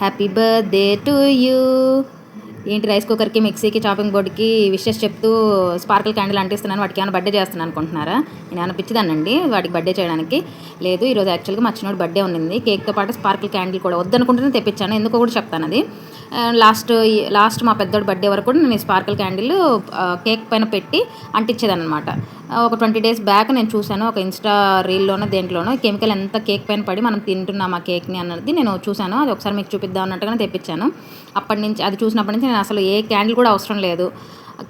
Happy birthday to you. ఏంటి rice కుక్కర్కి, మిక్సీకి, chopping బోర్డుకి విషెస్ చెప్తూ స్పార్కిల్ క్యాండిల్ అంటిస్తున్నాను. వాటికి ఏమైనా బర్త్డే చేస్తున్నాను అనుకుంటున్నారా? నేను ఏమైనా పిచ్చిదానండి వాటికి బర్త్డే చేయడానికి? లేదు, ఈరోజు యాక్చువల్గా మా చిన్నోడు బర్త్డే ఉన్నింది. కేక్తో పాటు స్పార్కిల్ క్యాండిల్ కూడా వద్దనుకుంటేనే తెప్పించాను. ఎందుకో కూడా చెప్తాను. అది లాస్ట్ మా పెద్దోడు బర్త్డే వరకు కూడా నేను స్పార్కిల్ క్యాండిల్ కేక్ పైన పెట్టి అంటించేదన్నమాట. ఒక 20 days బ్యాక్ నేను చూశాను ఒక ఇన్స్టా రీల్లోనో దేంట్లోనో కెమికల్ ఎంత కేక్ పైన పడి మనం తింటున్నాం ఆ కేక్ని అన్నది నేను చూశాను. అది ఒకసారి మీకు చూపిద్దాం అన్నట్టుగానే తెప్పించాను. అప్పటి నుంచి అది చూసినప్పటి నుంచి నేను అసలు ఏ క్యాండిల్ కూడా అవసరం లేదు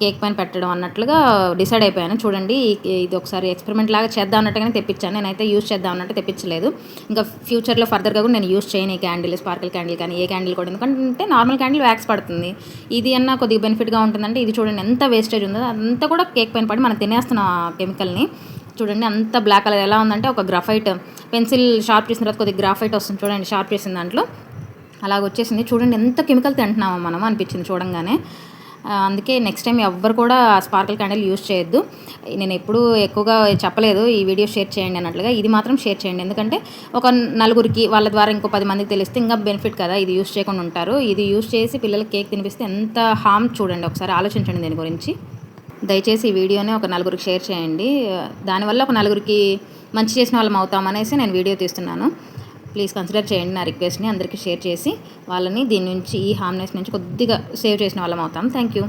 కేక్ పైన పెట్టడం అన్నట్లుగా డిసైడ్ అయిపోయాను. చూడండి, ఇది ఒకసారి ఎక్స్పెరిమెంట్ లాగా చేద్దాం అన్నట్టుగానే తెప్పించాను. నేనైతే యూజ్ చేద్దాం అన్నట్టు తెప్పించలేదు. ఇంకా ఫ్యూచర్లో ఫర్దర్గా కూడా నేను యూజ్ చేయను ఈ క్యాండిల్, స్పార్కిల్ క్యాండిల్ కానీ ఏ క్యాండిల్ కూడా. ఎందుకంటే నార్మల్ క్యాండిల్ వ్యాక్స్ పడుతుంది, ఇది అన్న కొద్దిగా బెనిఫిట్గా ఉంటుందంటే ఇది చూడండి ఎంత వేస్టేజ్ ఉందో. అంతా కూడా కేక్ పైన పడి మనం తినేస్తున్నాం ఆ కెమికల్ని. చూడండి అంత బ్లాక్ కలర్ ఎలా ఉందంటే ఒక గ్రాఫైట్ పెన్సిల్ షార్ప్ చేసిన తర్వాత కొద్దిగా గ్రాఫైట్ వస్తుంది చూడండి, షార్ప్ చేసిన దాంట్లో అలాగ వచ్చేసింది. చూడండి ఎంత కెమికల్ తింటున్నామో మనం అనిపించింది చూడంగానే. అందుకే నెక్స్ట్ టైం ఎవ్వరు కూడా స్పార్కిల్ క్యాండిల్ యూజ్ చేయొద్దు. నేను ఎప్పుడూ ఎక్కువగా చెప్పలేదు ఈ వీడియో షేర్ చేయండి అన్నట్లుగా. ఇది మాత్రం షేర్ చేయండి, ఎందుకంటే ఒక నలుగురికి వాళ్ళ ద్వారా ఇంకో 10 మందికి తెలిస్తే ఇంకా బెనిఫిట్ కదా. ఇది యూజ్ చేయకుండా ఉంటారు. ఇది యూజ్ చేసి పిల్లలకి కేక్ తినిపిస్తే ఎంత హార్మ్ చూడండి, ఒకసారి ఆలోచించండి దీని గురించి. దయచేసి ఈ వీడియోని ఒక నలుగురికి షేర్ చేయండి. దానివల్ల ఒక నలుగురికి మంచి చేసిన వాళ్ళం అవుతామనేసి నేను వీడియో తీస్తున్నాను. ప్లీజ్ కన్సిడర్ చేయండి నా రిక్వెస్ట్ని. అందరికీ షేర్ చేసి వాళ్ళని దీని నుంచి, ఈ హార్మ్నెస్ నుంచి కొద్దిగా సేవ్ చేసిన వాళ్ళం అవుతాం. Thank you.